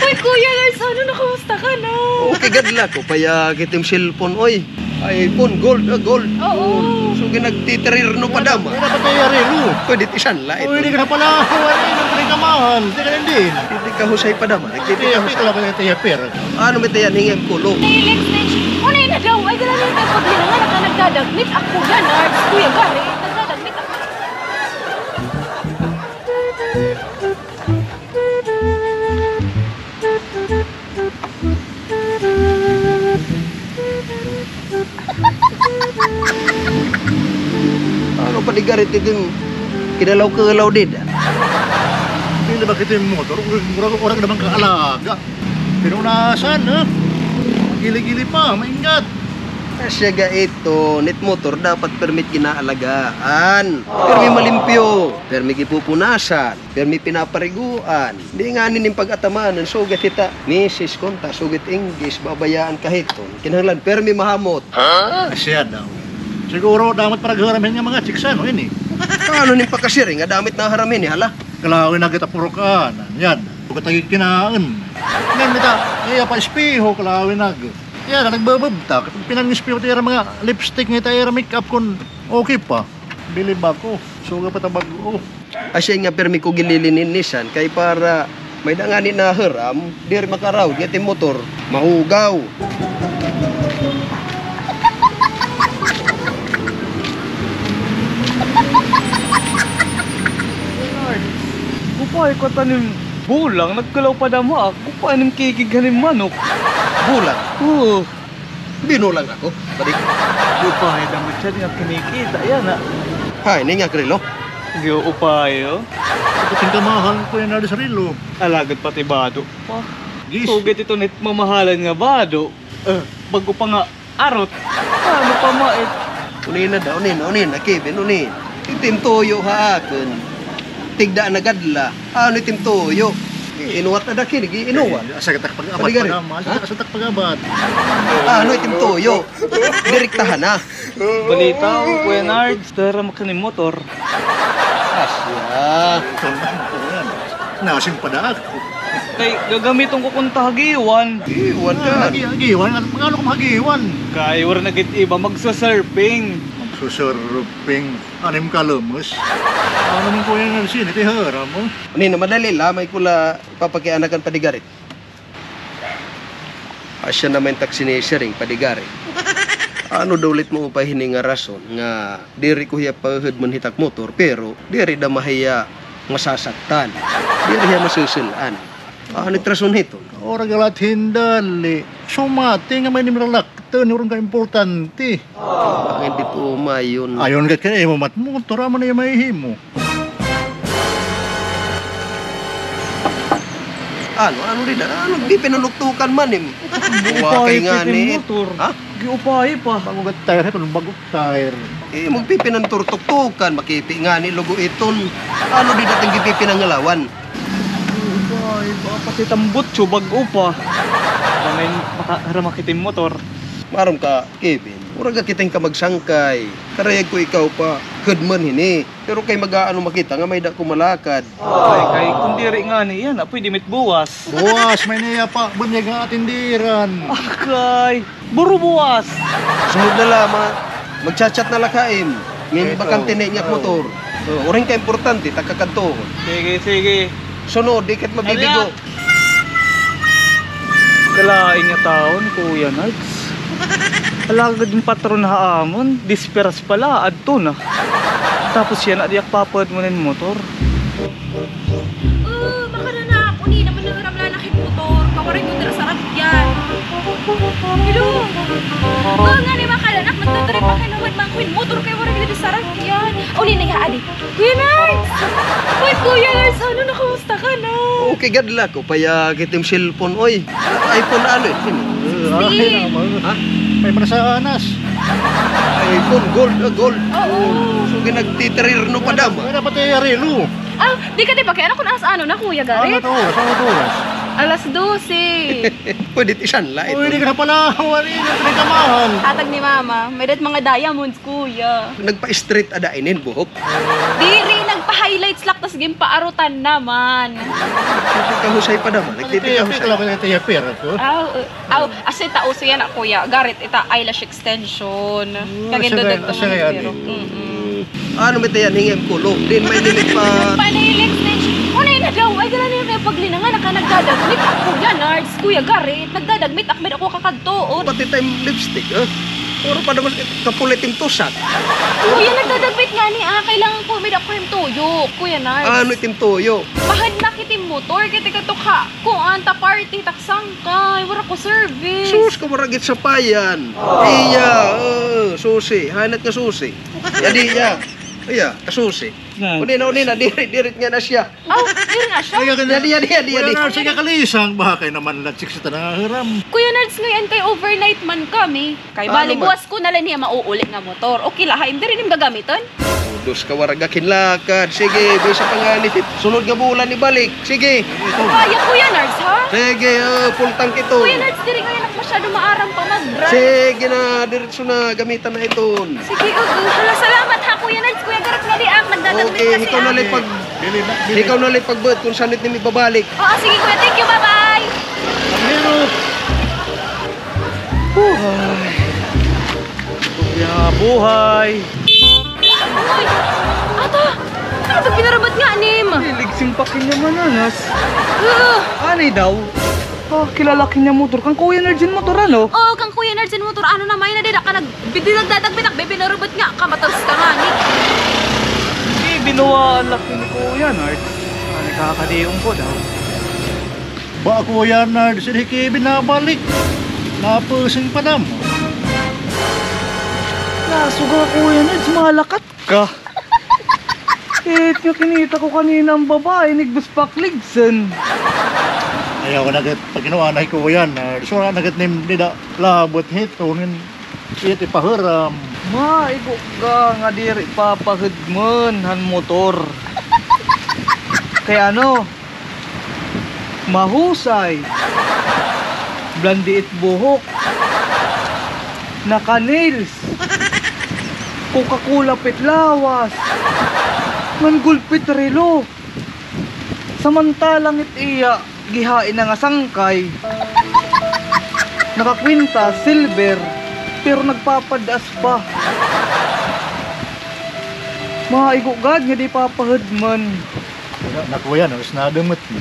Uy, Kuya Lars, ano na, kamusta ka na? Okay, gadla ko. Paya kitim cellphone, oy. iPhone, gold, gold. Oo. So, ginagtitirir no padama. Wala pa tayo relo. Pwede tisan la ito. Uy, hindi ka na pala. Wala yung pinagkamahan. Hindi ka lang din. Hindi ka husay padama. Tiya, pito lang pa tayo pera. Ano may tayan hingin kulo? Next stage. Unay na daw. Ay, gala na yung pagpagli na nga nagdadagmit ako yan, Lars. Kuya Gary, nagdadagmit ako. Ano pa di garit din? Kinalaw-kalaw din. Hindi na bakit yung motor? Orang naman kaalaga. Pero nasaan, ha? Gili-gili pa, maingat. Kasya ga ito, net motor dapat permit ginaalagaan. Permi malimpyo, permi gipupunasan, permi pinapariguan. Di nga nin pag-atamanan, sugat kita. Misis konta, sugat English, babayaan kahiton. Kinahanglan, permi mahamot. Asya daw. Siguro damat para garamin nga mga chiksano, ini. Ano nin pagkasiri nga damit na haramin ni hala? Kalawin na kita puro kanan. Yan. Huwag tagi kinaan. Yan kita. Iya pa espeho. Kalawin na. Yan. Nagbababta. Kapag pinang-espeho tayo mga lipstick nga tayo make-up kun okay pa. Bilib ako. Suga pa tabag ko. Asya nga permi ko gililinisan kay para may danganin na haram, dir makaraw, ngiti motor, mahugaw. Kupay ko tanim bulang, nagkalaw pa dama. Kupay nim kikighanim manok. Bulang. Oo. Binulang ako. Balik. Kupay dama siya din ang kinikita. Yan na. Hay, ni nga krilo. Hindi ko upay, oh. Kapag kamahal ko yan na sa rilo. Alagad pati bado. Pa. Gis. Sugat ito nit mamahalan nga bado. Bago pa nga arot. Ano pa mait? Unin na daw, unin, nakibin, unin. Itim toyo haakon. Tigda na gadla. Ano itim toyo? Inuwat na dakin, inuwat. Asa katak pag-abat Paligari. pa naman. Asa katak pag-abat. Ano itim toyo? Direktahan na. Balita ko, Kuya Nards. Dara makanim motor. Asya. Nasim pa na ako. Kay gagamiton ko kung tagiwan. Iwan ka. Hagiwan. Magkano kung hagiwan? Kay war nagit iba magsa-surfing. Susurping anim kalumos. Ano naman ko yan ng sini? Tihara mo. Unin na madali la, may kula papakianakan padigarit. Asya naman taksinisering padigarit. Ano daw ulit mo upay hininga rason nga diri ko hiya pahud man hitak motor pero diri da mahiya masasaktan. Diri hiya masusulan. Ano trason hito? Orang galat hindali. Sumati nga may nimiralak. Ito, orang ka importante. Bakit di po umayon? Ayon kat kaya mo mat mo. Tura mo na yung mahihimo. Ano rin na? Ano di pinuluktukan man eh. Upay nga ni. motor. Ha? Giupay pa. Bago gat tire, ito bagok tire. Eh, magpipinan turtuktukan, makipi nga ni lugo iton. Ano di dating gipipinang ngalawan? Upay pa. Pati tambot siyo, bago pa. Kamay makaharamakit yung motor. Maram ka, Kevin. Uraga kitang ka magsangkay. Karayag ko ikaw pa. Kudman hini. Pero kay mag-aano makita nga may da kumalakad. Ay, kay kung diri nga ni yan, apoy dimit buwas. Buwas, may niya pa. Bunyag nga atindiran. Akay, buro buwas. Sunod na lama. Magchat-chat na lakaim. Ngayon bakang tinignak motor. Uring ka importante, takakanto. Sige, sige. Sunod, di kat mabibigo. Kalaing nga taon, Kuya Nards. Alagad yung patron na haamon, disperas pala, adto na. Tapos yan, adiyak papad mo na yung motor. Baka na na ako ni naman nang lalaki motor. Kawarin ko dira sa rakyan. Hello. Nga ni makalanak, nagtataray pa kayo naman mangkuin motor kayo warin dito sa rakyan. Uli na yaadi. Kuya Nards! Uy, Kuya Nards, ano na, kamusta ka na? Okay, gadla ko. Paya kitim cellphone, oy. iPhone ano eh. Ay naman. Ha? May manasanas. iPhone, gold, gold. Oo. So, ginagtitirir no padama. May dapat tayo relo. Di ka di ba kaya kung nasa ano na, Kuya Ano Garit? to? Ano to? Alas 12. Pwede tisan la ito. Uy, hindi ka na pala. Wali na pinagkamahan. Hatag ni Mama, may dat mga diamonds, Kuya. Nagpa-street adainin buhok. Diri, nagpa-highlights lang, tas game paarutan naman. kahusay pa naman. Nagtitika Nagtitiyapir husay. lang ko nagtitiyapir ako. Asa tao siya na kuya. Garit, ita eyelash extension. Kagin Asya dodog kaya pero. Ano may tayan, hingim kulo. Din may limit pa. Paano yung extension? Unay na daw. Ay, gala niya paglinangan. Nagdadagmit ako, kuya Nards. Kuya Garit. Nagdadagmit akmed ako kakadtoon. Pati tayong lipstick, ha? Puro pa naman kapulit yung tusak. Kuya, nagdadagmit nga ni kailangan ko may ako yung tuyok. Kuya Nards. Ano itim toyo? Bahad na kitim motor. Kiti ka to ka. Kung anta party, taksang ka. Wala ko service. Sus, kumaragit sa payan. Iya, susi. Hanat nga susi. Yadi, ya. Iya, kasusi. Unina, dirit nga na siya. Yun nga siya. Yadi. Kuya Nards, sige kalisang. Baka kayo naman latsik sa tanahiram. Kuya Nards, ngayon kay overnight man kami. Kay Ano bali, man? buwas ko na lang niya mauulit nga motor. Okay lah, hindi rin yung gagamitan. Dos ka waraga kinlakad. Sige, bisa panganit. Sunod nga bulan ni balik. Sige. Kaya Kuya Nards, ha? Sige, full tank ito. Kuya Nards, di rin ngayon masyado maaram pa mag-drive. Sige na, diretso na. Gamitan na ito. Sige, hala, salamat ha, Kuya Nards. Kuya Garat nga di nagdadagmit Okay, kasi ikaw na lang pag... Ikaw na lang pagbud kung saan ito babalik. Oo, sige Kuya, thank you, bye-bye. Pero, Buhay! Uy, ata, ano ba pinarabat nga, Nim? Ligsing pa kanya mananas. Oo, Anay daw? Kilala kanya motor. Kang Kuya Nerds yung motor, ano? kang Kuya Nards yung motor, ano na, may na din, nagdadagmit, pinarabat nga, kamatalas ka nga, ni. Binuwaan laki ni Kuya Nerds. Nakakadiyong ko daw. ba Kuya Nards, hindi binabalik. Napusing pa naman. Nasuga Kuya Nerds, malakat ka. Nga kinita ko kanina ang babae, nigbus pakligsan. Ayaw ko nagat pag ginawa na Kuya Nards. Wala nagat nida labot hito. Iti pahiram. Maigo ka nga diri papahidman han motor. Kaya ano? Mahusay. Blandiit buhok. Naka-nails. Coca-Cola pitlawas. Manggulpit relo. Samantalang itiya gihain na nga sangkay. Nakakwinta silver. Pero nagpapadaas pa. Maigo gad nga di papahidman. Na Kuya Nards, nadamot mo.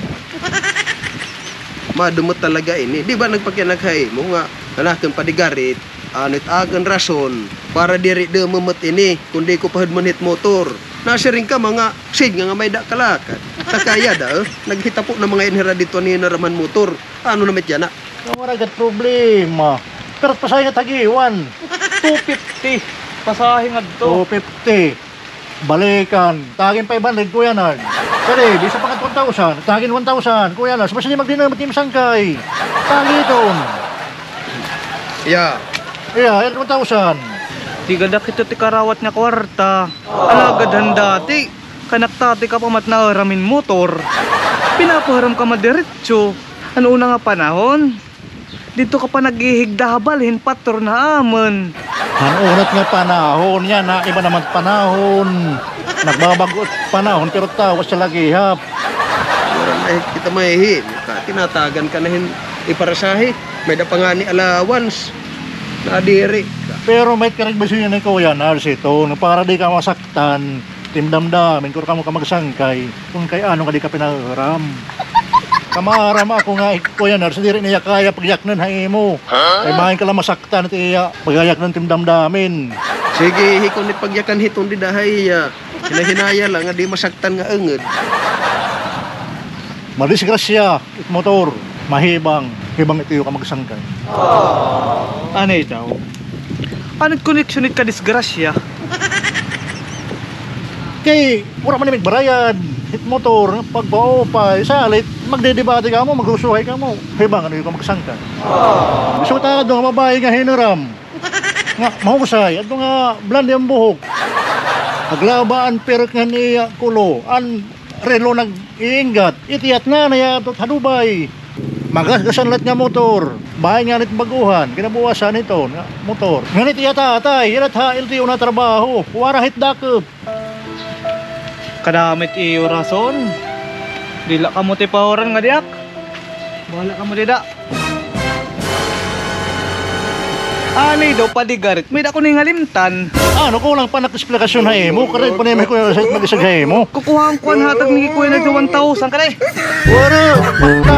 Madumot talaga ini. Di ba nagpakyanaghay mo nga hanakan pa di garit. Anit agan rason para diri de memot ini kundi ko pahid hit motor. Nasa rin ka mga sig nga may da kalakad. Takaya da naghita po ng mga inhera dito ni naraman motor. Ano naman yan na? Namaragat problema. Pero pasaya tagiwan. 250. Pasahe nga to. 250. Balikan. Tagin 500 Kuya Nards. Kali, bisa pa ka 1,000. Tagin 1,000 Kuya Nards. Basta di magdinamot yung sangkay. Tagi ito. Yeah. Yeah, 1,000. Di gada kito ti karawat nga kwarta. Alagadan dati. Kanaktati ka pa mat na ramin motor. Pinapaharam ka madiretso. Ano una nga panahon? Dito ka pa naghihigdabalhin patro na amon. Ang unat nga panahon yan na iba naman panahon. Nagbabagot panahon pero tawas sa lagihap. Wala na kita mahihi. Tinatagan ka na iparasahi. May da pa nga ni allowance. Nadiri. Pero may karagbasyon yan ikaw yan, Ars, ito. Para di ka masaktan, timdamdamin, kung ka mo ka magsangkay, kung kay ano ka di ka pinaharam. Kamaharam ako nga, ikaw yan, Ars, di rin niya kaya pagyak nun hae mo. Ay mahin ka lang masaktan at iya, pagayak nun timdamdamin. Sige, hikon ni pagyakan hiton di dahay. Hinahinaya lang nga di masaktan nga enged. Madisgrasya, it motor, mahibang, hibang ito ka magsangkay. Anay daw? Anong connection ka disgrasya? Kay, wala man namig barayad, hit motor, pagpaupay, salit, magdedebate ka mo, maghusuhay ka mo, hibang ano yung ka magsangkay. Gusto ta nga babae nga hiniram, nga mahusay, at nga blandi ang buhok. Aglabaan perk nga niya kulo, an relo nag-iingat, itiyat na at hadubay. Magasgasan lahat nga motor, bahay nga nit baguhan, kinabuwasan ito, nga motor. Nganit iyata atay, ilat ha, iltiyo na trabaho, warahit dakop. Kadamit iyo rason. Dila ka mo ti pahoran nga diak. Bahala ka mo dida. Ani daw padigarit, may dako ning halimtan. Ano ko lang pa nak-explikasyon ha mo, karet pa naman ko sa mag-isag ha mo. Kukuha ang kuan hatag ni kuya nag 1,000 ka dai. Wala, pagta,